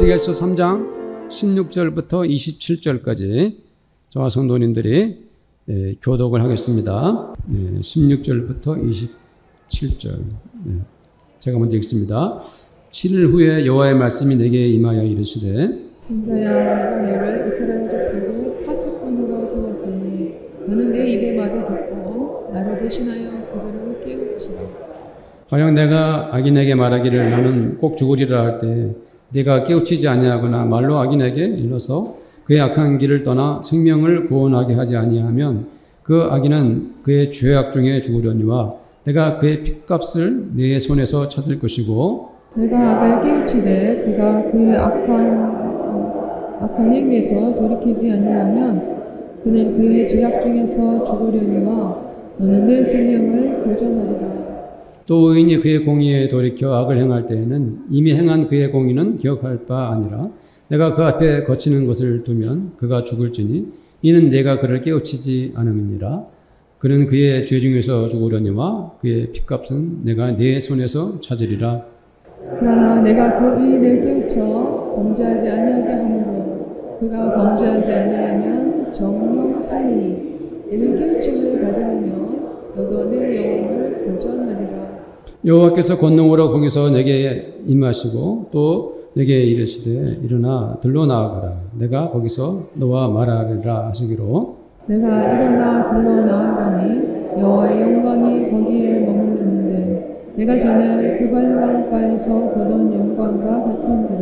에스겔서 3장 16절부터 27절까지 저와 성도님들이 교독을 하겠습니다. 16절부터 27절. 제가 먼저 읽습니다. 7일 후에 여호와의 말씀이 내게 임하여 이르시되 인자야, 내가 너를 이스라엘 족속의 파수꾼으로 세웠으니 너는 내 입의 말을 듣고 나를 대신하여 그들을 깨우치라. 가령 내가 악인에게 말하기를 너는 꼭 죽으리라 할 때 네가 깨우치지 아니하거나 말로 악인에게 일러서 그의 악한 길을 떠나 생명을 구원하게 하지 아니하면 그 악인은 그의 죄악 중에 죽으려니와 내가 그의 핏값을 네 손에서 찾을 것이고 내가 악을 깨우치되 그가 그의 악한 행위에서 돌이키지 아니하면 그는 그의 죄악 중에서 죽으려니와 너는 내 생명을 보존하리라. 또 의인이 그의 공의에 돌이켜 악을 행할 때에는 이미 행한 그의 공의는 기억할 바 아니라 내가 그 앞에 거치는 것을 두면 그가 죽을지니 이는 내가 그를 깨우치지 않음이니라. 그는 그의 죄 중에서 죽으려니와 그의 핏값은 내가 네 손에서 찾으리라. 그러나 내가 그 의인을 깨우쳐 범죄하지 아니하게 하므로 그가 범죄하지 아니하면 정령 살리니 이는 깨우침을 받으며 너도 내 영혼을 보존하리라. 여호와께서 권능으로 거기서 내게 임하시고 또 내게 이르시되 일어나 들로 나아가라. 내가 거기서 너와 말하리라 하시기로 내가 일어나 들러 나아가니 여호와의 영광이 거기에 머물렀는데 내가 전에 그발강가에서 보던 영광과 같은지라.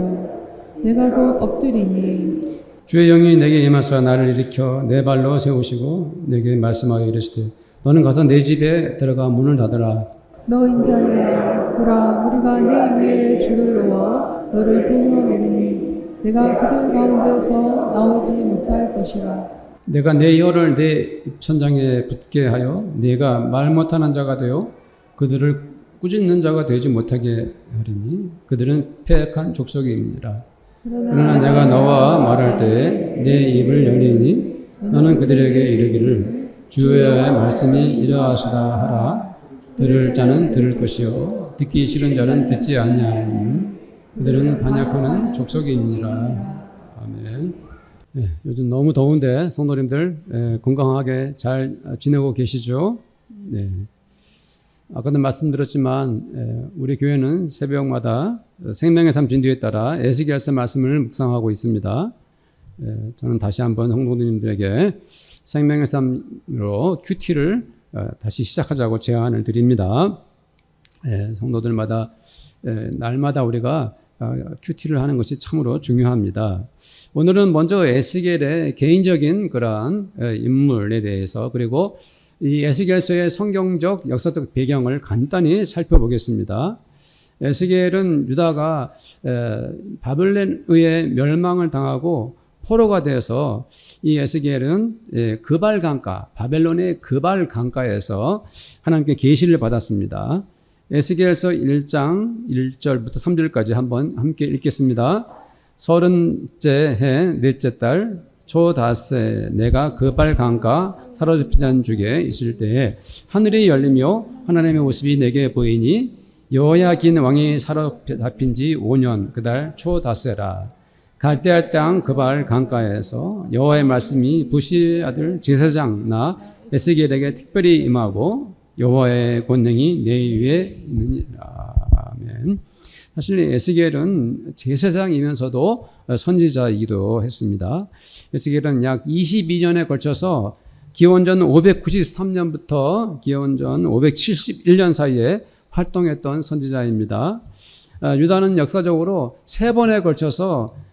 내가 곧 엎드리니 주의 영이 내게 임하사 나를 일으켜 내 발로 세우시고 내게 말씀하여 이르시되 너는 가서 내 집에 들어가 문을 닫으라. 너 인자야, 보라, 우리가 네 위에 줄을 놓아 너를 보호하리니 내가 그들 가운데서 나오지 못할 것이라. 내가 내 혀를 내 입천장에 붙게 하여 네가 말 못하는 자가 되어 그들을 꾸짖는 자가 되지 못하게 하리니 그들은 패역한 족속이니라. 그러나 내가 너와 말할 때에 내 입을 열리니 너는 그들에게 이르기를 주의 말씀이 이러하시다 하라. 들을 자는 들을 것이요 듣기 싫은 자는 듣지 아니하니 그들은 반역하는 족속이니라. 아멘. 네, 요즘 너무 더운데 성도님들 건강하게 잘 지내고 계시죠? 네. 아까도 말씀드렸지만 우리 교회는 새벽마다 생명의 삶 진도에 따라 에스겔서 말씀을 묵상하고 있습니다. 저는 다시 한번 성도님들에게 생명의 삶으로 큐티를 다시 시작하자고 제안을 드립니다. 성도들마다 날마다 우리가 큐티를 하는 것이 참으로 중요합니다. 오늘은 먼저 에스겔의 개인적인 그러한 인물에 대해서 그리고 이 에스겔서의 성경적 역사적 배경을 간단히 살펴보겠습니다. 에스겔은 유다가 바벨론에 의해 멸망을 당하고 포로가 되어서 이 에스겔은 그발 강가, 바벨론의 그발 강가에서 하나님께 계시를 받았습니다. 에스겔서 1장 1절부터 3절까지 한번 함께 읽겠습니다. 30째 해 넷째 달 초닷새 내가 그발 강가 사로잡힌 주에 있을 때에 하늘이 열리며 하나님의 모습이 내게 보이니 여호야긴 왕이 사로잡힌 지 5년 그달 초닷새라. 갈대아 땅 그발 강가에서 여호와의 말씀이 부시 아들 제사장 나 에스겔에게 특별히 임하고 여호와의 권능이 내 위에 있느니라. 아멘. 사실 에스겔은 제사장이면서도 선지자이기도 했습니다. 에스겔은 약 22년에 걸쳐서 기원전 593년부터 기원전 571년 사이에 활동했던 선지자입니다. 유다는 역사적으로 3번에 걸쳐서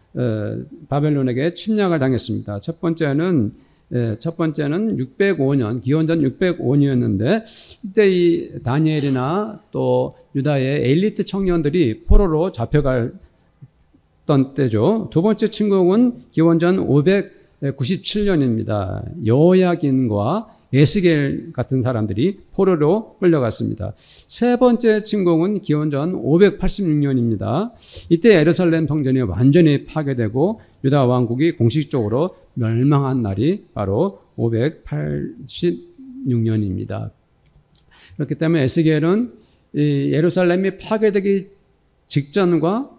바벨론에게 침략을 당했습니다. 첫 번째는 605년, 기원전 605년이었는데 이때 이 다니엘이나 또 유다의 엘리트 청년들이 포로로 잡혀갔던 때죠. 두 번째 침공은 기원전 597년입니다. 여호야긴과 에스겔 같은 사람들이 포로로 끌려갔습니다. 세 번째 침공은 기원전 586년입니다. 이때 예루살렘 성전이 완전히 파괴되고 유다 왕국이 공식적으로 멸망한 날이 바로 586년입니다. 그렇기 때문에 에스겔은 이 예루살렘이 파괴되기 직전과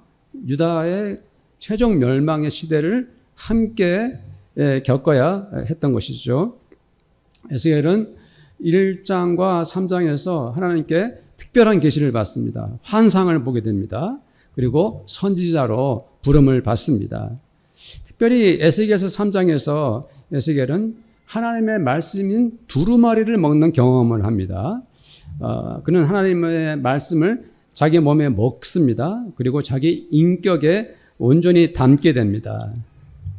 유다의 최종 멸망의 시대를 함께 겪어야 했던 것이죠. 에스겔은 1장과 3장에서 하나님께 특별한 계시를 받습니다. 환상을 보게 됩니다. 그리고 선지자로 부름을 받습니다. 특별히 에스겔서 3장에서 에스겔은 하나님의 말씀인 두루마리를 먹는 경험을 합니다. 그는 하나님의 말씀을 자기 몸에 먹습니다. 그리고 자기 인격에 온전히 담게 됩니다.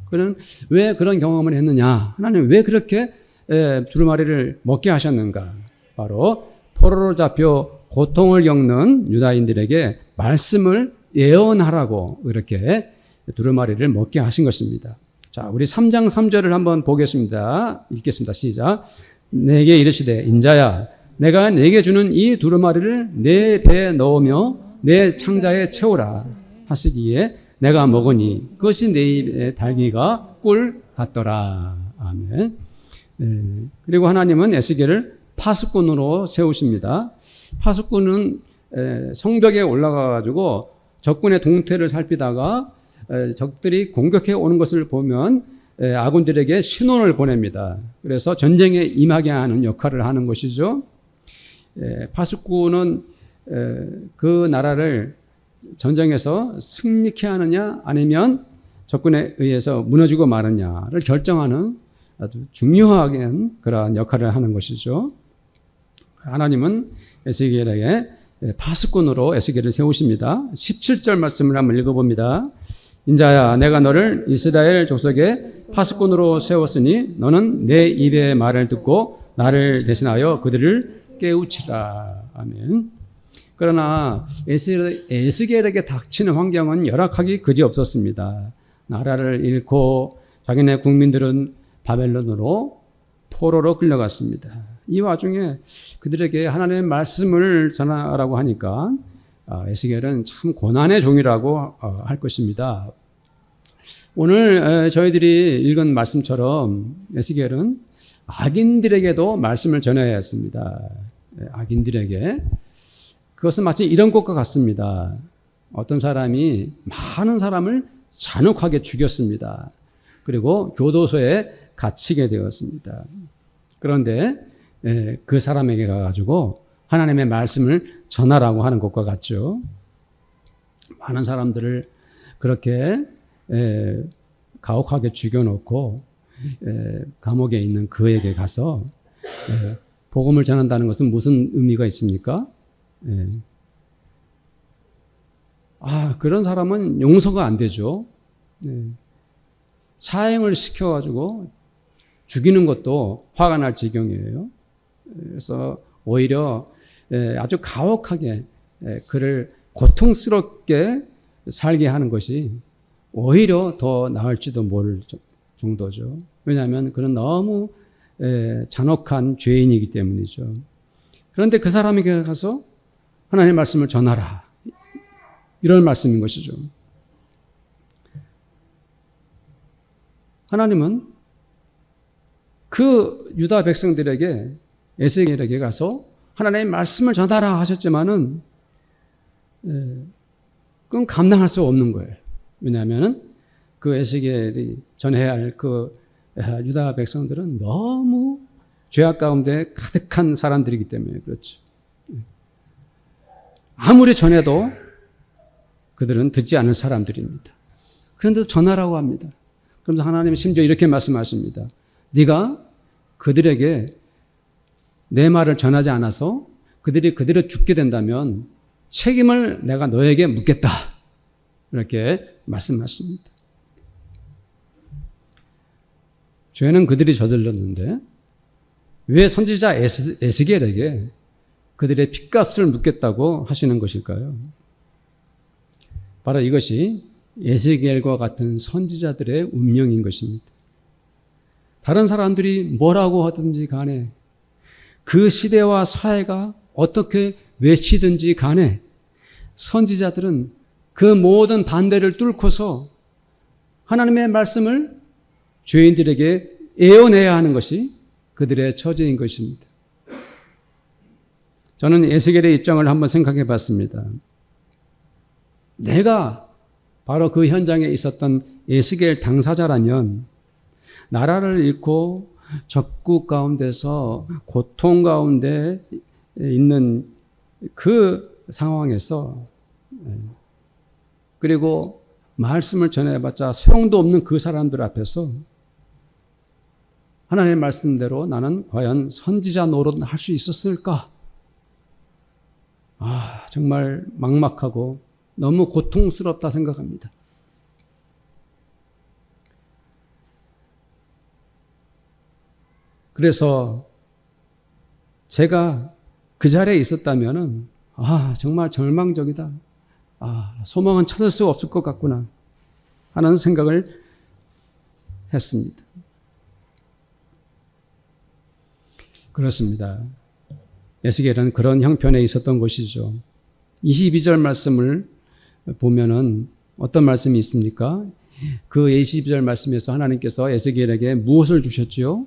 그는 왜 그런 경험을 했느냐? 하나님 왜 그렇게 두루마리를 먹게 하셨는가? 바로 포로로 잡혀 고통을 겪는 유다인들에게 말씀을 예언하라고 이렇게 두루마리를 먹게 하신 것입니다. 자, 우리 3장 3절을 한번 보겠습니다. 읽겠습니다. 시작. 내게 이르시되 인자야 내가 내게 주는 이 두루마리를 내 배에 넣으며 내 창자에 채우라 하시기에 내가 먹으니 그것이 내 입에 달기가 꿀 같더라. 아멘. 그리고 하나님은 에스겔을 파수꾼으로 세우십니다. 파수꾼은 성벽에 올라가가지고 적군의 동태를 살피다가 적들이 공격해 오는 것을 보면 아군들에게 신호를 보냅니다. 그래서 전쟁에 임하게 하는 역할을 하는 것이죠. 파수꾼은 그 나라를 전쟁에서 승리케 하느냐 아니면 적군에 의해서 무너지고 마느냐를 결정하는 아주 중요한 그러한 역할을 하는 것이죠. 하나님은 에스겔에게 파수꾼으로 에스겔을 세우십니다. 17절 말씀을 한번 읽어봅니다. 인자야 내가 너를 이스라엘 족속의 파수꾼으로 세웠으니 너는 내 입의 말을 듣고 나를 대신하여 그들을 깨우치라. 아멘. 그러나 에스겔에게 닥치는 환경은 열악하기 그지없었습니다. 나라를 잃고 자기네 국민들은 바벨론으로 포로로 끌려갔습니다. 이 와중에 그들에게 하나님의 말씀을 전하라고 하니까 에스겔은 참 고난의 종이라고 할 것입니다. 오늘 저희들이 읽은 말씀처럼 에스겔은 악인들에게도 말씀을 전해야 했습니다. 악인들에게. 그것은 마치 이런 것과 같습니다. 어떤 사람이 많은 사람을 잔혹하게 죽였습니다. 그리고 교도소에 갇히게 되었습니다. 그런데 그 사람에게 가가지고 하나님의 말씀을 전하라고 하는 것과 같죠. 많은 사람들을 그렇게 가혹하게 죽여놓고 감옥에 있는 그에게 가서 복음을 전한다는 것은 무슨 의미가 있습니까? 그런 사람은 용서가 안 되죠. 사형을 시켜가지고 죽이는 것도 화가 날 지경이에요. 그래서 오히려 아주 가혹하게 그를 고통스럽게 살게 하는 것이 오히려 더 나을지도 모를 정도죠. 왜냐하면 그는 너무 잔혹한 죄인이기 때문이죠. 그런데 그 사람에게 가서 하나님의 말씀을 전하라. 이런 말씀인 것이죠. 하나님은 그 유다 백성들에게 에스겔에게 가서 하나님의 말씀을 전하라 하셨지만은 그건 감당할 수 없는 거예요. 왜냐하면 그 에스겔이 전해야 할 그 유다 백성들은 너무 죄악 가운데 가득한 사람들이기 때문에 그렇죠. 아무리 전해도 그들은 듣지 않을 사람들입니다. 그런데도 전하라고 합니다. 그러면서 하나님은 심지어 이렇게 말씀하십니다. 네가 그들에게 내 말을 전하지 않아서 그들이 그대로 죽게 된다면 책임을 내가 너에게 묻겠다. 이렇게 말씀하십니다. 죄는 그들이 저질렀는데 왜 선지자 에스겔에게 그들의 핏값을 묻겠다고 하시는 것일까요? 바로 이것이 에스겔과 같은 선지자들의 운명인 것입니다. 다른 사람들이 뭐라고 하든지 간에 그 시대와 사회가 어떻게 외치든지 간에 선지자들은 그 모든 반대를 뚫고서 하나님의 말씀을 죄인들에게 예언해야 하는 것이 그들의 처지인 것입니다. 저는 에스겔의 입장을 한번 생각해 봤습니다. 내가 바로 그 현장에 있었던 에스겔 당사자라면 나라를 잃고 적국 가운데서 고통 가운데 있는 그 상황에서 그리고 말씀을 전해봤자 소용도 없는 그 사람들 앞에서 하나님의 말씀대로 나는 과연 선지자 노릇을 할 수 있었을까? 정말 막막하고 너무 고통스럽다 생각합니다. 그래서 제가 그 자리에 있었다면은 정말 절망적이다. 소망은 찾을 수 없을 것 같구나 하는 생각을 했습니다. 그렇습니다. 에스겔은 그런 형편에 있었던 것이죠. 22절 말씀을 보면은 어떤 말씀이 있습니까? 그 22절 말씀에서 하나님께서 에스겔에게 무엇을 주셨지요?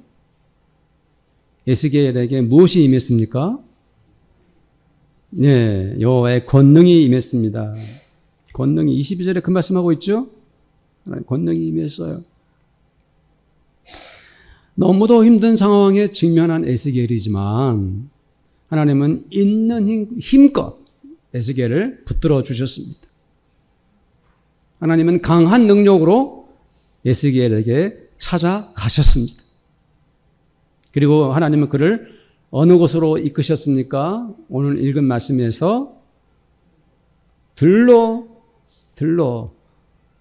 에스겔에게 무엇이 임했습니까? 네, 여호와의 권능이 임했습니다. 권능이 22절에 그 말씀하고 있죠? 권능이 임했어요. 너무도 힘든 상황에 직면한 에스겔이지만 하나님은 있는 힘껏 에스겔을 붙들어 주셨습니다. 하나님은 강한 능력으로 에스겔에게 찾아가셨습니다. 그리고 하나님은 그를 어느 곳으로 이끄셨습니까? 오늘 읽은 말씀에서 들로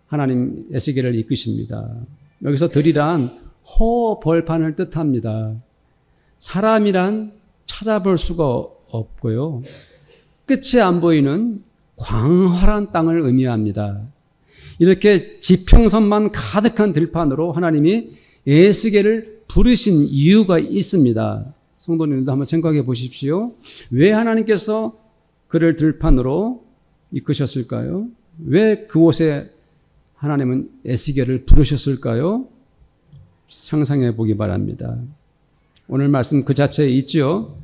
하나님 에스겔을 이끄십니다. 여기서 들이란 허벌판을 뜻합니다. 사람이란 찾아볼 수가 없고요. 끝이 안 보이는 광활한 땅을 의미합니다. 이렇게 지평선만 가득한 들판으로 하나님이 에스겔을 부르신 이유가 있습니다. 성도님들도 한번 생각해 보십시오. 왜 하나님께서 그를 들판으로 이끄셨을까요? 왜 그곳에 하나님은 에스겔을 부르셨을까요? 상상해 보기 바랍니다. 오늘 말씀 그 자체에 있죠.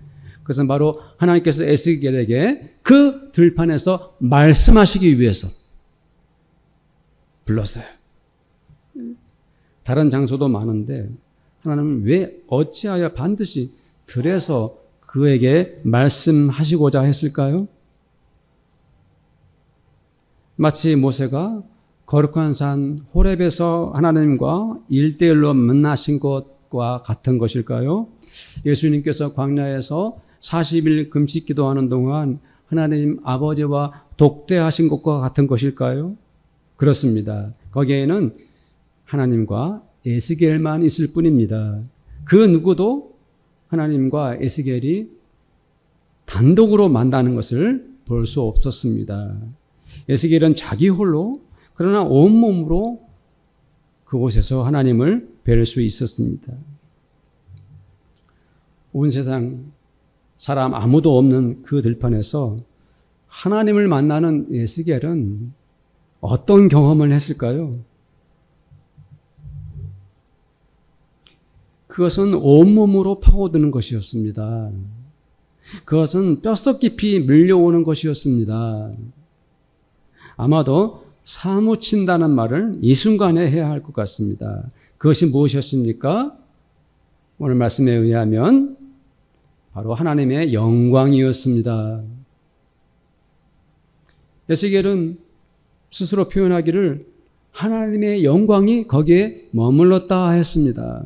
그것은 바로 하나님께서 에스겔에게 그 들판에서 말씀하시기 위해서 불렀어요. 다른 장소도 많은데 하나님은 왜 어찌하여 반드시 들에서 그에게 말씀하시고자 했을까요? 마치 모세가 거룩한 산 호렙에서 하나님과 1대1로 만나신 것과 같은 것일까요? 예수님께서 광야에서 40일 금식 기도하는 동안 하나님 아버지와 독대하신 것과 같은 것일까요? 그렇습니다. 거기에는 하나님과 에스겔만 있을 뿐입니다. 그 누구도 하나님과 에스겔이 단독으로 만나는 것을 볼 수 없었습니다. 에스겔은 자기 홀로 그러나 온몸으로 그곳에서 하나님을 뵐 수 있었습니다. 온 세상 사람 아무도 없는 그 들판에서 하나님을 만나는 에스겔은 어떤 경험을 했을까요? 그것은 온몸으로 파고드는 것이었습니다. 그것은 뼛속 깊이 밀려오는 것이었습니다. 아마도 사무친다는 말을 이 순간에 해야 할 것 같습니다. 그것이 무엇이었습니까? 오늘 말씀에 의하면 바로 하나님의 영광이었습니다. 에스겔은 스스로 표현하기를 하나님의 영광이 거기에 머물렀다 했습니다.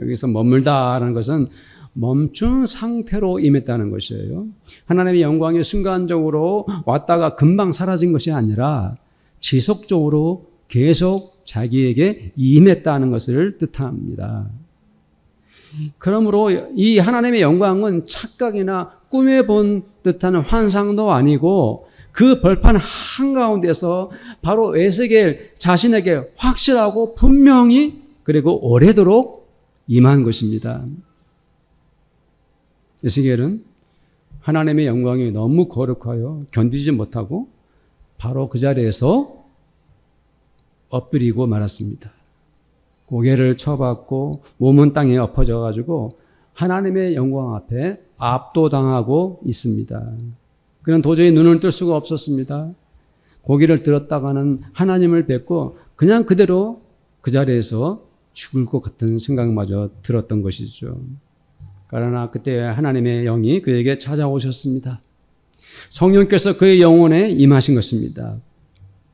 여기서 머물다라는 것은 멈춘 상태로 임했다는 것이에요. 하나님의 영광이 순간적으로 왔다가 금방 사라진 것이 아니라 지속적으로 계속 자기에게 임했다는 것을 뜻합니다. 그러므로 이 하나님의 영광은 착각이나 꿈에 본 듯한 환상도 아니고 그 벌판 한가운데서 바로 에스겔 자신에게 확실하고 분명히 그리고 오래도록 임한 것입니다. 에스겔은 하나님의 영광이 너무 거룩하여 견디지 못하고 바로 그 자리에서 엎드리고 말았습니다. 고개를 쳐박고 몸은 땅에 엎어져 가지고 하나님의 영광 앞에 압도당하고 있습니다. 그는 도저히 눈을 뜰 수가 없었습니다. 고개를 들었다가는 하나님을 뵙고 그냥 그대로 그 자리에서 죽을 것 같은 생각마저 들었던 것이죠. 그러나 그때 하나님의 영이 그에게 찾아오셨습니다. 성령께서 그의 영혼에 임하신 것입니다.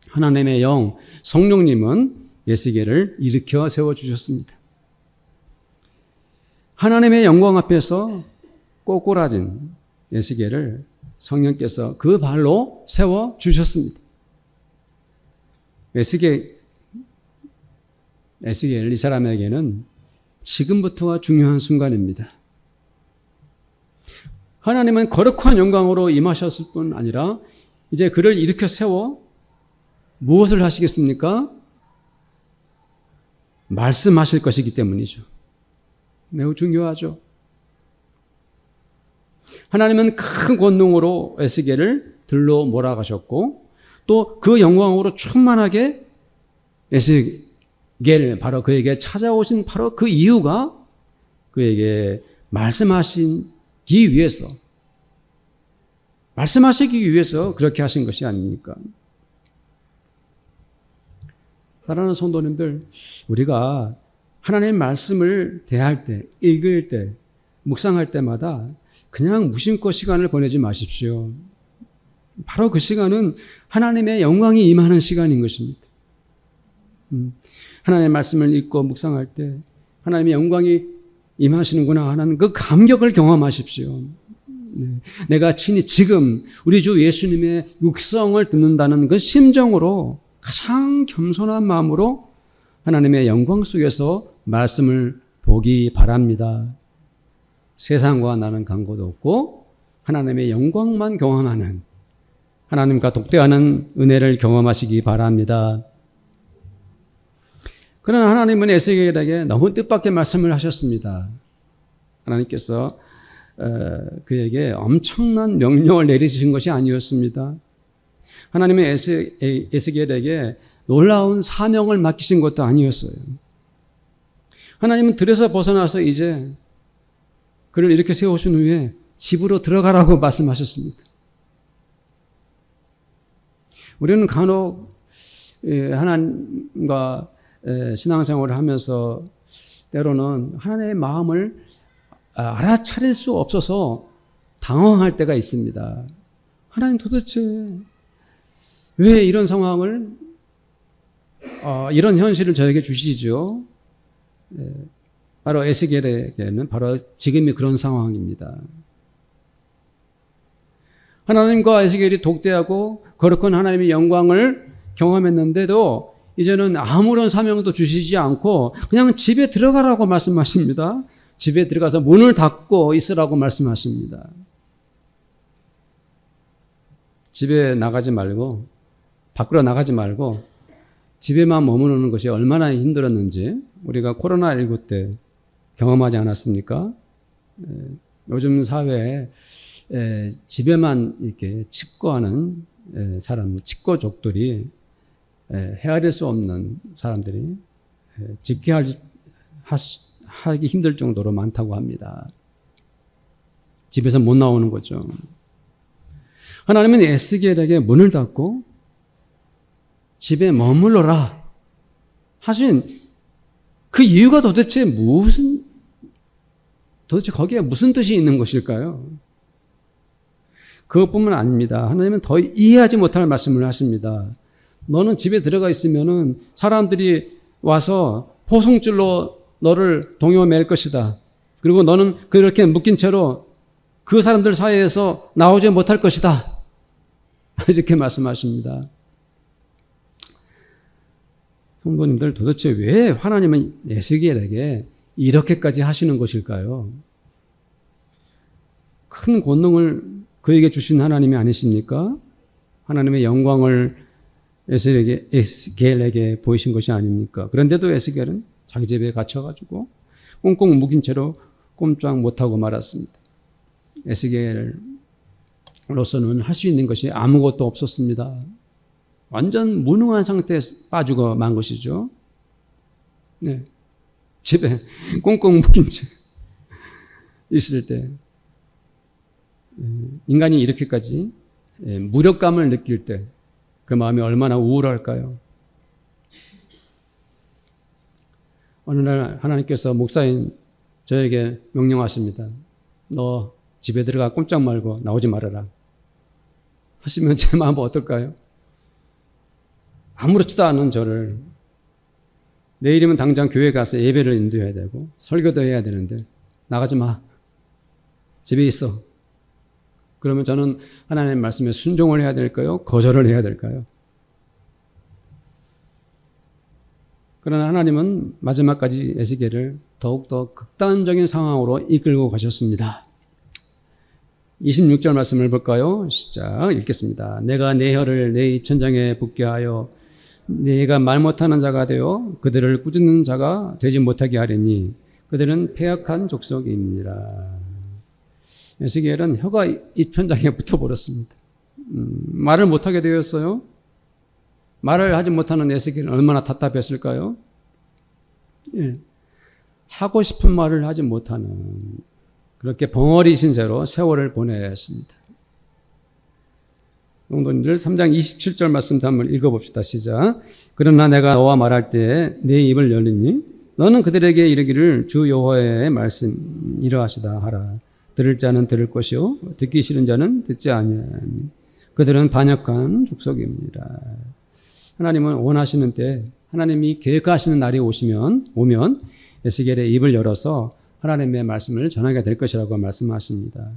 하나님의 영, 성령님은 에스겔을 일으켜 세워주셨습니다. 하나님의 영광 앞에서 꼬꾸라진 에스겔을 성령께서 그 발로 세워주셨습니다. 에스겔 이 사람에게는 지금부터가 중요한 순간입니다. 하나님은 거룩한 영광으로 임하셨을 뿐 아니라 이제 그를 일으켜 세워 무엇을 하시겠습니까? 말씀하실 것이기 때문이죠. 매우 중요하죠. 하나님은 큰 권능으로 에스겔을 들러 몰아가셨고 또 그 영광으로 충만하게 에스겔 바로 그에게 찾아오신 바로 그 이유가 그에게 말씀하시기 위해서 그렇게 하신 것이 아닙니까? 사랑하는 성도님들, 우리가 하나님의 말씀을 대할 때, 읽을 때, 묵상할 때마다 그냥 무심코 시간을 보내지 마십시오. 바로 그 시간은 하나님의 영광이 임하는 시간인 것입니다. 하나님의 말씀을 읽고 묵상할 때 하나님의 영광이 임하시는구나 하는 그 감격을 경험하십시오. 내가 친히 지금 우리 주 예수님의 육성을 듣는다는 그 심정으로 가장 겸손한 마음으로 하나님의 영광 속에서 말씀을 보기 바랍니다. 세상과 나는 관계도 없고 하나님의 영광만 경험하는 하나님과 독대하는 은혜를 경험하시기 바랍니다. 그러나 하나님은 에스겔에게 너무 뜻밖의 말씀을 하셨습니다. 하나님께서 그에게 엄청난 명령을 내리신 것이 아니었습니다. 하나님의 에스겔에게 놀라운 사명을 맡기신 것도 아니었어요. 하나님은 들에서 벗어나서 이제 그를 이렇게 세우신 후에 집으로 들어가라고 말씀하셨습니다. 우리는 간혹 하나님과 신앙생활을 하면서 때로는 하나님의 마음을 알아차릴 수 없어서 당황할 때가 있습니다. 하나님 도대체 왜 이런 상황을 이런 현실을 저에게 주시죠? 바로 에스겔에게는 바로 지금이 그런 상황입니다. 하나님과 에스겔이 독대하고 거룩한 하나님의 영광을 경험했는데도 이제는 아무런 사명도 주시지 않고 그냥 집에 들어가라고 말씀하십니다. 집에 들어가서 문을 닫고 있으라고 말씀하십니다. 집에 나가지 말고 밖으로 나가지 말고 집에만 머무르는 것이 얼마나 힘들었는지 우리가 코로나19 때 경험하지 않았습니까? 요즘 사회에 집에만 이렇게 칩거하는 사람, 칩거족들이 헤아릴 수 없는 사람들이 집계하기 힘들 정도로 많다고 합니다. 집에서 못 나오는 거죠. 하나님은 에스겔에게 문을 닫고 집에 머물러라 하신 그 이유가 도대체 거기에 무슨 뜻이 있는 것일까요? 그것뿐만 아닙니다. 하나님은 더 이해하지 못할 말씀을 하십니다. 너는 집에 들어가 있으면은 사람들이 와서 포송줄로 너를 동요맬 것이다. 그리고 너는 그렇게 묶인 채로 그 사람들 사이에서 나오지 못할 것이다. 이렇게 말씀하십니다. 성도님들, 도대체 왜 하나님은 에스겔에게 이렇게까지 하시는 것일까요? 큰 권능을 그에게 주신 하나님이 아니십니까? 하나님의 영광을 에스겔에게 보이신 것이 아닙니까? 그런데도 에스겔은 자기 집에 갇혀가지고 꽁꽁 묶인 채로 꼼짝 못하고 말았습니다. 에스겔로서는 할 수 있는 것이 아무것도 없었습니다. 완전 무능한 상태에 빠지고 만 것이죠. 네. 집에 꽁꽁 묶인 채 있을 때 인간이 이렇게까지 무력감을 느낄 때 그 마음이 얼마나 우울할까요? 어느 날 하나님께서 목사인 저에게 명령하십니다. 너 집에 들어가 꼼짝 말고 나오지 말아라. 하시면 제 마음은 어떨까요? 아무렇지도 않은 저를 내일이면 당장 교회 가서 예배를 인도해야 되고 설교도 해야 되는데 나가지 마. 집에 있어. 그러면 저는 하나님의 말씀에 순종을 해야 될까요? 거절을 해야 될까요? 그러나 하나님은 마지막까지 에스겔을 더욱더 극단적인 상황으로 이끌고 가셨습니다. 26절 말씀을 볼까요? 시작 읽겠습니다. 내가 내 혀를 내 입천장에 붙게 하여 내가 말 못하는 자가 되어 그들을 꾸짖는 자가 되지 못하게 하리니 그들은 패역한 족속이니라. 에스겔은 혀가 입천장에 붙어버렸습니다. 말을 못하게 되었어요. 말을 하지 못하는 에스겔은 얼마나 답답했을까요? 예. 하고 싶은 말을 하지 못하는 그렇게 벙어리신 채로 세월을 보냈습니다. 성도님들 3장 27절 말씀도 한번 읽어봅시다. 시작. 그러나 내가 너와 말할 때 내 입을 열리니 너는 그들에게 이르기를 주 여호와의 말씀 이러하시다 하라. 들을 자는 들을 것이요 듣기 싫은 자는 듣지 아니하니 그들은 반역한 족속입니다. 하나님은 원하시는 때 하나님이 계획하시는 날이 오면 에스겔의 입을 열어서 하나님의 말씀을 전하게 될 것이라고 말씀하십니다.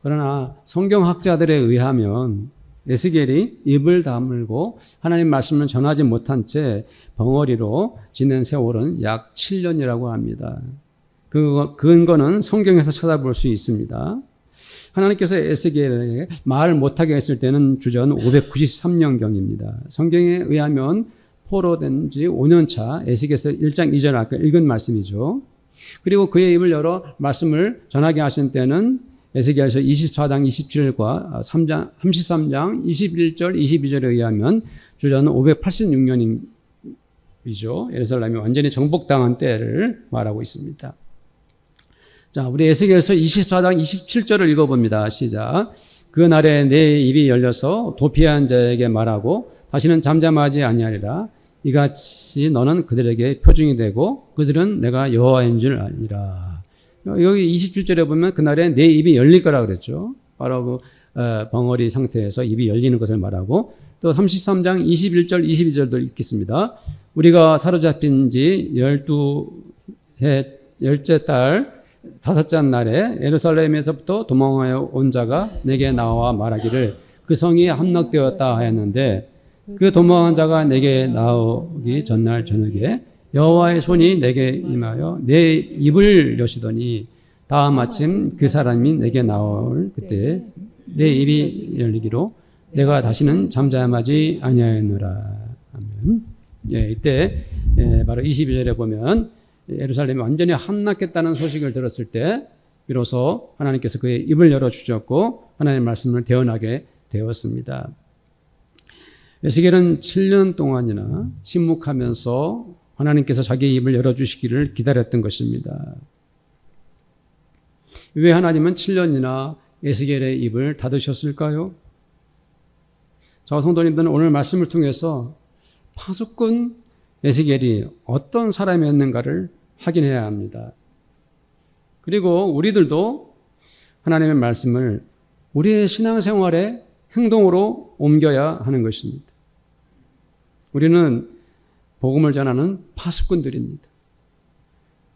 그러나 성경학자들에 의하면 에스겔이 입을 다물고 하나님 말씀을 전하지 못한 채 벙어리로 지낸 세월은 약 7년이라고 합니다. 그 근거는 성경에서 찾아볼 수 있습니다. 하나님께서 에스겔에게 말 못하게 했을 때는 주전 593년경입니다. 성경에 의하면 포로된 지 5년차 에스겔서 1장 2절 아까 읽은 말씀이죠. 그리고 그의 입을 열어 말씀을 전하게 하신 때는 에스겔서 24장 27절과 33장 21절 22절에 의하면 주전 586년이죠. 예루살렘이 완전히 정복당한 때를 말하고 있습니다. 자, 우리 에스겔서 24장 27절을 읽어봅니다. 시작. 그 날에 내 입이 열려서 도피한 자에게 말하고 다시는 잠잠하지 아니하리라. 이같이 너는 그들에게 표징이 되고 그들은 내가 여호와인 줄 아니라. 여기 27절에 보면 그날에 내 입이 열릴 거라 그랬죠. 바로 그 벙어리 상태에서 입이 열리는 것을 말하고 또 33장 21절 22절도 읽겠습니다. 우리가 사로잡힌 지 12해 열째 달 다섯째 날에 예루살렘에서부터 도망하여 온 자가 내게 나와 말하기를 그 성이 함락되었다 하였는데 그 도망한 자가 내게 나오기 전날 저녁에 여호와의 손이 내게 임하여 내 입을 여시더니 다음 아침 그 사람이 내게 나올 그때 내 입이 열리기로 내가 다시는 잠잠하지 아니하였노라. 아멘. 예, 이때 바로 22절에 보면 예루살렘이 완전히 함락했다는 소식을 들었을 때 비로소 하나님께서 그의 입을 열어주셨고 하나님의 말씀을 대언하게 되었습니다. 에스겔은 7년 동안이나 침묵하면서 하나님께서 자기의 입을 열어주시기를 기다렸던 것입니다. 왜 하나님은 7년이나 에스겔의 입을 닫으셨을까요? 저와 성도님들은 오늘 말씀을 통해서 파수꾼 에스겔이 어떤 사람이었는가를 확인해야 합니다. 그리고 우리들도 하나님의 말씀을 우리의 신앙생활의 행동으로 옮겨야 하는 것입니다. 우리는 복음을 전하는 파수꾼들입니다.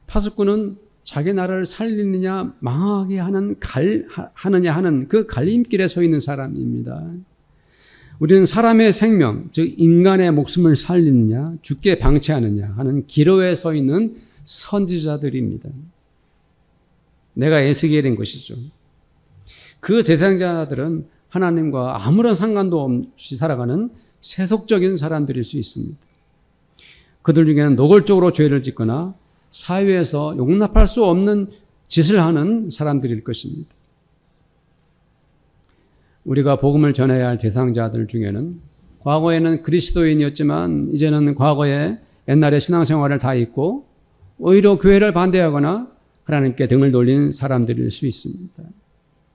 파수꾼은 자기 나라를 살리느냐 망하게 하느냐 하는 그 갈림길에 서 있는 사람입니다. 우리는 사람의 생명, 즉 인간의 목숨을 살리느냐 죽게 방치하느냐 하는 기로에 서 있는 선지자들입니다. 내가 에스겔인 것이죠. 그 대상자들은 하나님과 아무런 상관도 없이 살아가는 세속적인 사람들일 수 있습니다. 그들 중에는 노골적으로 죄를 짓거나 사회에서 용납할 수 없는 짓을 하는 사람들일 것입니다. 우리가 복음을 전해야 할 대상자들 중에는 과거에는 그리스도인이었지만 이제는 과거에 옛날에 신앙생활을 다 잊고 오히려 교회를 반대하거나 하나님께 등을 돌린 사람들일 수 있습니다.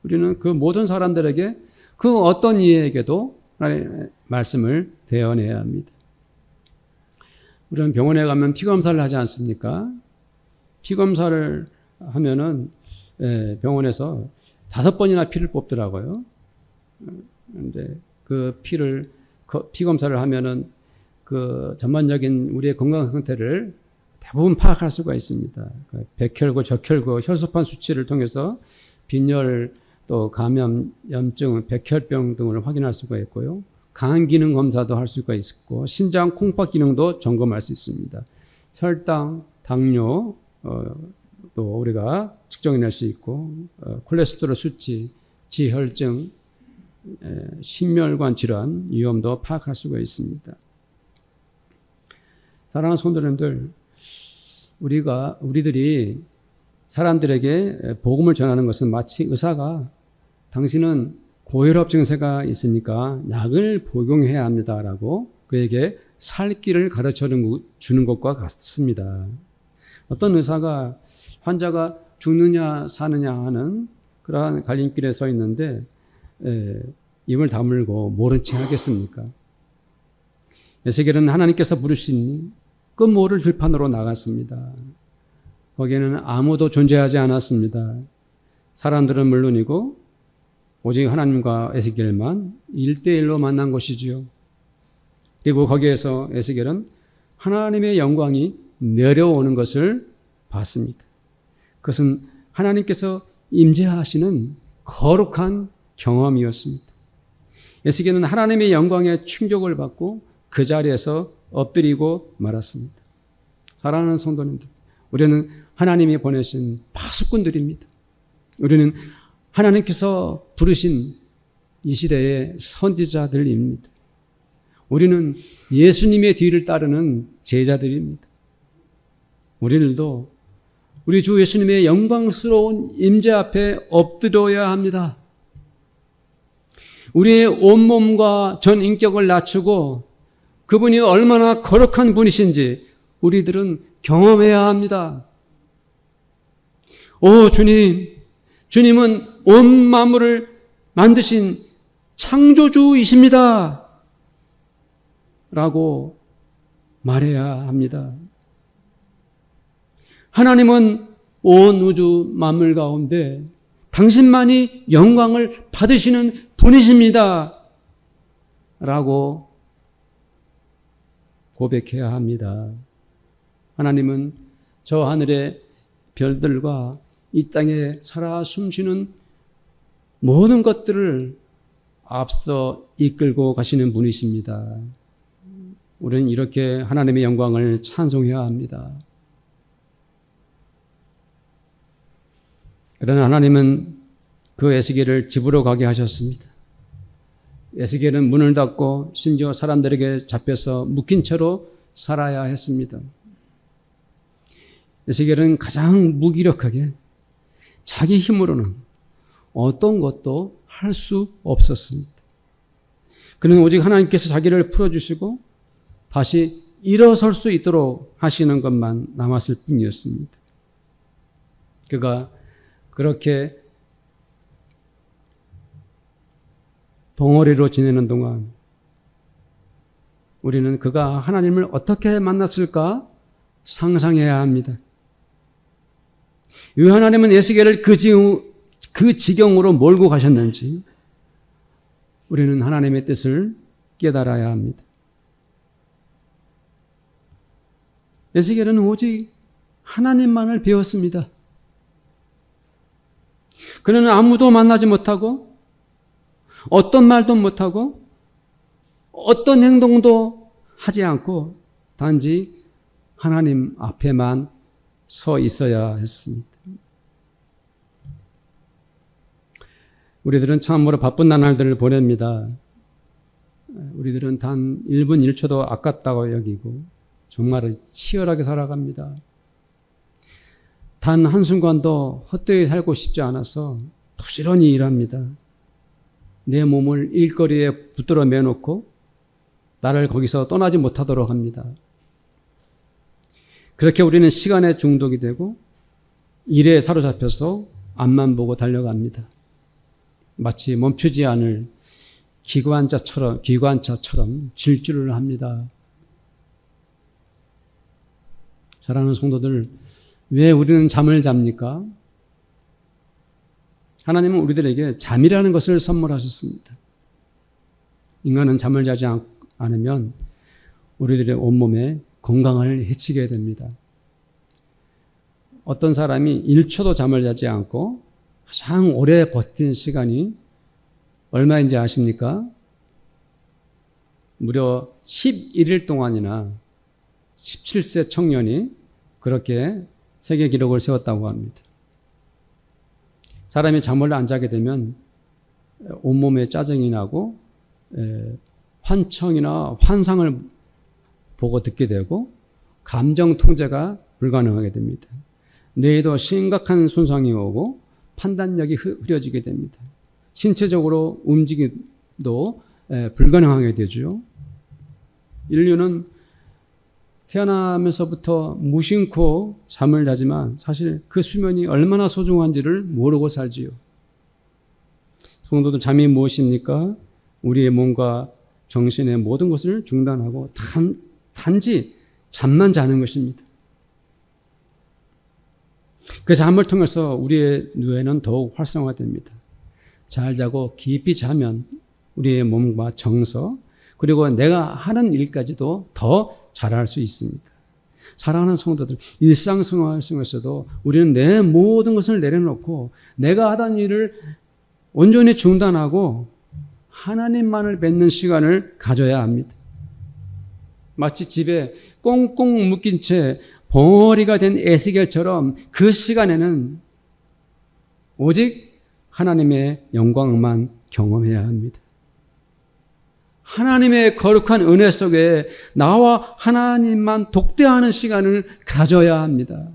우리는 그 모든 사람들에게 그 어떤 이에게도 하나님의 말씀을 대언해야 합니다. 우리는 병원에 가면 피검사를 하지 않습니까? 피검사를 하면은 병원에서 5번이나 피를 뽑더라고요. 그런데 그 피를 피검사를 하면은 그 전반적인 우리의 건강 상태를 대부분 파악할 수가 있습니다. 백혈구, 적혈구, 혈소판 수치를 통해서 빈혈, 또 감염, 염증, 백혈병 등을 확인할 수가 있고요. 간 기능 검사도 할 수가 있고 신장 콩팥 기능도 점검할 수 있습니다. 혈당, 당뇨 또 우리가 측정해낼 수 있고 콜레스테롤 수치, 지혈증, 심혈관 질환 위험도 파악할 수가 있습니다. 사랑하는 성도님들, 우리들이 사람들에게 복음을 전하는 것은 마치 의사가 당신은 고혈압 증세가 있으니까 약을 복용해야 합니다라고 그에게 살 길을 가르쳐 주는 것과 같습니다. 어떤 의사가 환자가 죽느냐 사느냐 하는 그러한 갈림길에 서 있는데 입을 다물고 모른 체 하겠습니까? 에스겔은 하나님께서 부르시니 그 모를 들판으로 나갔습니다. 거기에는 아무도 존재하지 않았습니다. 사람들은 물론이고 오직 하나님과 에스겔만 1대1로 만난 것이지요. 그리고 거기에서 에스겔은 하나님의 영광이 내려오는 것을 봤습니다. 그것은 하나님께서 임재하시는 거룩한 경험이었습니다. 에스겔은 하나님의 영광에 충격을 받고 그 자리에서 엎드리고 말았습니다. 사랑하는 성도님들, 우리는 하나님이 보내신 파수꾼들입니다. 우리는 하나님께서 부르신 이 시대의 선지자들입니다. 우리는 예수님의 뒤를 따르는 제자들입니다. 우리들도 우리 주 예수님의 영광스러운 임재 앞에 엎드려야 합니다. 우리의 온몸과 전 인격을 낮추고 그분이 얼마나 거룩한 분이신지 우리들은 경험해야 합니다. 오 주님, 주님은 온 만물을 만드신 창조주이십니다 라고 말해야 합니다. 하나님은 온 우주 만물 가운데 당신만이 영광을 받으시는 분이십니다 라고 고백해야 합니다. 하나님은 저 하늘의 별들과 이 땅에 살아 숨쉬는 모든 것들을 앞서 이끌고 가시는 분이십니다. 우리는 이렇게 하나님의 영광을 찬송해야 합니다. 그러나 하나님은 그 에스겔을 집으로 가게 하셨습니다. 에스겔은 문을 닫고 심지어 사람들에게 잡혀서 묶인 채로 살아야 했습니다. 에스겔은 가장 무기력하게 자기 힘으로는 어떤 것도 할 수 없었습니다. 그는 오직 하나님께서 자기를 풀어주시고 다시 일어설 수 있도록 하시는 것만 남았을 뿐이었습니다. 그가 그렇게 덩어리로 지내는 동안 우리는 그가 하나님을 어떻게 만났을까 상상해야 합니다. 왜 하나님은 에스겔을 그 지경으로 몰고 가셨는지 우리는 하나님의 뜻을 깨달아야 합니다. 에스겔은 오직 하나님만을 배웠습니다. 그는 아무도 만나지 못하고 어떤 말도 못하고 어떤 행동도 하지 않고 단지 하나님 앞에만 서 있어야 했습니다. 우리들은 참으로 바쁜 나날들을 보냅니다. 우리들은 단 1분 1초도 아깝다고 여기고 정말 치열하게 살아갑니다. 단 한순간도 헛되이 살고 싶지 않아서 부지런히 일합니다. 내 몸을 일거리에 붙들어 매놓고 나를 거기서 떠나지 못하도록 합니다. 그렇게 우리는 시간에 중독이 되고 일에 사로잡혀서 앞만 보고 달려갑니다. 마치 멈추지 않을 기관차처럼 질주를 합니다. 사랑하는 성도들, 왜 우리는 잠을 잡니까? 하나님은 우리들에게 잠이라는 것을 선물하셨습니다. 인간은 잠을 자지 않으면 우리들의 온몸에 건강을 해치게 됩니다. 어떤 사람이 1초도 잠을 자지 않고 가장 오래 버틴 시간이 얼마인지 아십니까? 무려 11일 동안이나 17세 청년이 그렇게 세계 기록을 세웠다고 합니다. 사람이 잠을 안 자게 되면 온몸에 짜증이 나고 환청이나 환상을 보고 듣게 되고 감정 통제가 불가능하게 됩니다. 뇌에도 심각한 손상이 오고 판단력이 흐려지게 됩니다. 신체적으로 움직임도 불가능하게 되죠. 인류는 태어나면서부터 무심코 잠을 자지만 사실 그 수면이 얼마나 소중한지를 모르고 살지요. 성도들, 잠이 무엇입니까? 우리의 몸과 정신의 모든 것을 중단하고 단지 잠만 자는 것입니다. 그 잠을 통해서 우리의 뇌는 더욱 활성화됩니다. 잘 자고 깊이 자면 우리의 몸과 정서 그리고 내가 하는 일까지도 더 잘할 수 있습니다. 사랑하는 성도들, 일상생활 속에서도 우리는 내 모든 것을 내려놓고 내가 하던 일을 온전히 중단하고 하나님만을 뵙는 시간을 가져야 합니다. 마치 집에 꽁꽁 묶인 채 벙어리가 된 에스겔처럼 그 시간에는 오직 하나님의 영광만 경험해야 합니다. 하나님의 거룩한 은혜 속에 나와 하나님만 독대하는 시간을 가져야 합니다.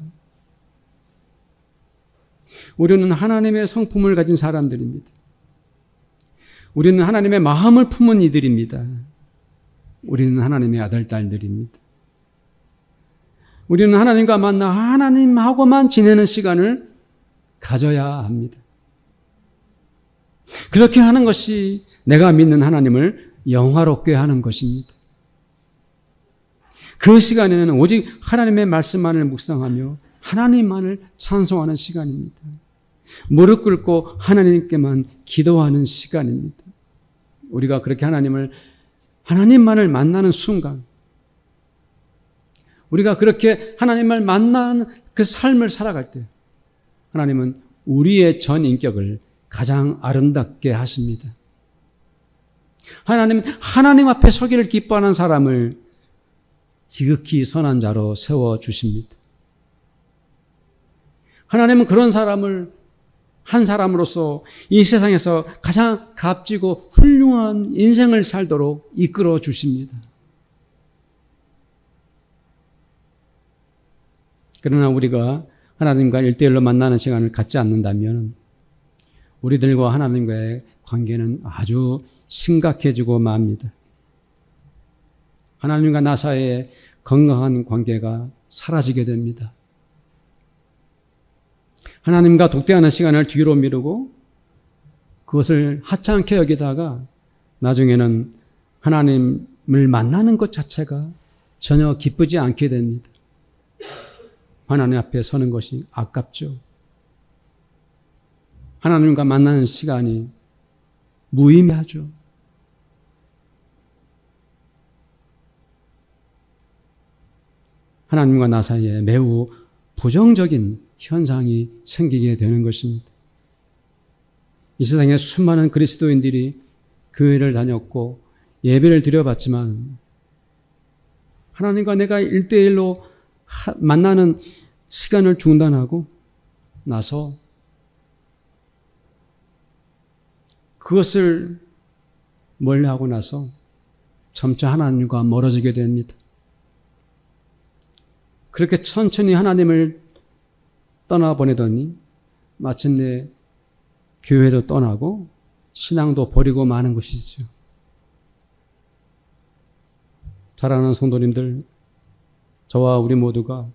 우리는 하나님의 성품을 가진 사람들입니다. 우리는 하나님의 마음을 품은 이들입니다. 우리는 하나님의 아들, 딸들입니다. 우리는 하나님과 만나 하나님하고만 지내는 시간을 가져야 합니다. 그렇게 하는 것이 내가 믿는 하나님을 영화롭게 하는 것입니다. 그 시간에는 오직 하나님의 말씀만을 묵상하며 하나님만을 찬송하는 시간입니다. 무릎 꿇고 하나님께만 기도하는 시간입니다. 우리가 그렇게 하나님만을 만나는 순간, 우리가 그렇게 하나님을 만나는 그 삶을 살아갈 때 하나님은 우리의 전 인격을 가장 아름답게 하십니다. 하나님 앞에 서기를 기뻐하는 사람을 지극히 선한 자로 세워주십니다. 하나님은 그런 사람을 한 사람으로서 이 세상에서 가장 값지고 훌륭한 인생을 살도록 이끌어 주십니다. 그러나 우리가 하나님과 1대1로 만나는 시간을 갖지 않는다면 우리들과 하나님과의 관계는 아주 심각해지고 맙니다. 하나님과 나 사이의 건강한 관계가 사라지게 됩니다. 하나님과 독대하는 시간을 뒤로 미루고 그것을 하찮게 여기다가 나중에는 하나님을 만나는 것 자체가 전혀 기쁘지 않게 됩니다. 하나님 앞에 서는 것이 아깝죠. 하나님과 만나는 시간이 무의미하죠. 하나님과 나 사이에 매우 부정적인 현상이 생기게 되는 것입니다. 이 세상에 수많은 그리스도인들이 교회를 다녔고 예배를 드려봤지만 하나님과 내가 1대1로 만나는 시간을 중단하고 나서 그것을 멀리하고 나서 점차 하나님과 멀어지게 됩니다. 그렇게 천천히 하나님을 떠나보내더니 마침내 교회도 떠나고 신앙도 버리고 마는 것이죠. 사랑하는 성도님들, 저와 우리 모두가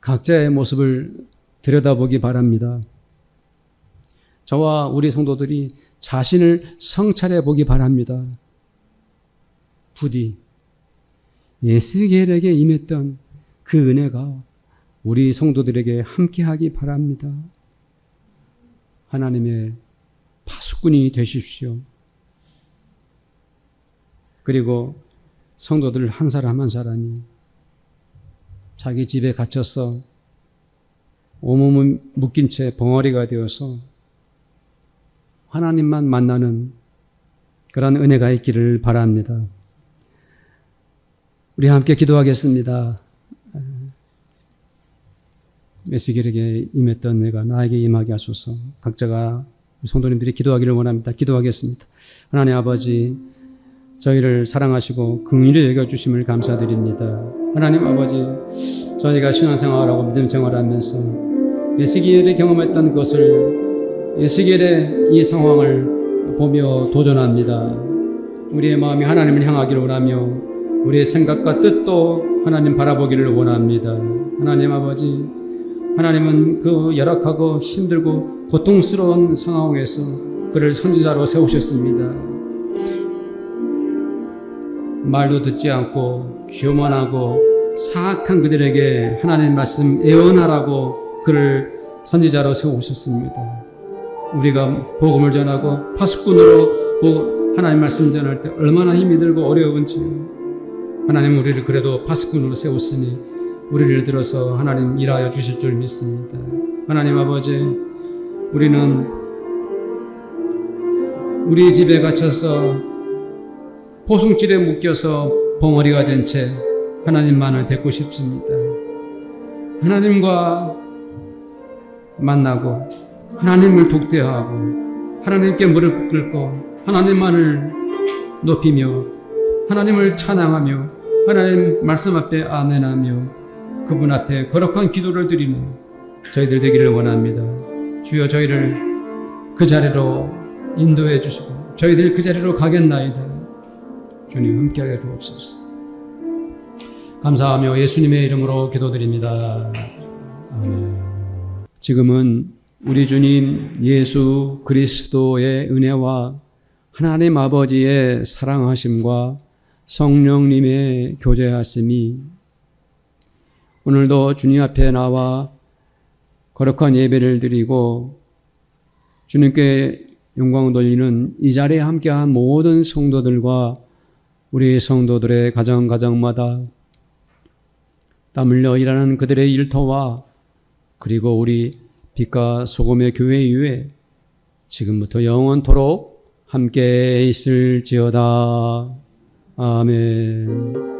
각자의 모습을 들여다보기 바랍니다. 저와 우리 성도들이 자신을 성찰해 보기 바랍니다. 부디 에스겔에게 임했던 그 은혜가 우리 성도들에게 함께하기 바랍니다. 하나님의 파수꾼이 되십시오. 그리고 성도들 한 사람 한 사람이 자기 집에 갇혀서 온몸은 묶인 채 벙어리가 되어서 하나님만 만나는 그런 은혜가 있기를 바랍니다. 우리 함께 기도하겠습니다. 에스겔에게 임했던 은혜가 나에게 임하게 하소서. 각자가 성도님들이 기도하기를 원합니다. 기도하겠습니다. 하나님 아버지, 저희를 사랑하시고 긍휼히 여겨주심을 감사드립니다. 하나님 아버지, 저희가 신앙생활하고 믿음생활하면서 에스겔이 경험했던 것을, 에스겔의 이 상황을 보며 도전합니다. 우리의 마음이 하나님을 향하기를 원하며 우리의 생각과 뜻도 하나님 바라보기를 원합니다. 하나님 아버지, 하나님은 그 열악하고 힘들고 고통스러운 상황에서 그를 선지자로 세우셨습니다. 말도 듣지 않고 교만하고 사악한 그들에게 하나님 말씀 예언하라고 그를 선지자로 세우셨습니다. 우리가 복음을 전하고 파수꾼으로 하나님 말씀 전할 때 얼마나 힘이 들고 어려운지요. 하나님 우리를 그래도 파수꾼으로 세웠으니 우리를 들어서 하나님 일하여 주실 줄 믿습니다. 하나님 아버지, 우리는 우리 집에 갇혀서 포승줄에 묶여서 벙어리가 된 채 하나님만을 뵙고 싶습니다. 하나님과 만나고 하나님을 독대하고 하나님께 무릎 꿇고 하나님만을 높이며 하나님을 찬양하며 하나님 말씀 앞에 아멘하며 그분 앞에 거룩한 기도를 드리는 저희들 되기를 원합니다. 주여 저희를 그 자리로 인도해 주시고 저희들 그 자리로 가겠나이다. 주님 함께하여 주옵소서. 감사하며 예수님의 이름으로 기도드립니다. 아멘. 지금은 우리 주님 예수 그리스도의 은혜와 하나님 아버지의 사랑하심과 성령님의 교제하심이 오늘도 주님 앞에 나와 거룩한 예배를 드리고 주님께 영광 돌리는 이 자리에 함께한 모든 성도들과 우리 성도들의 가정마다 땀 흘려 일하는 그들의 일터와 그리고 우리 빛과 소금의 교회 위에 지금부터 영원토록 함께 있을지어다. 아멘.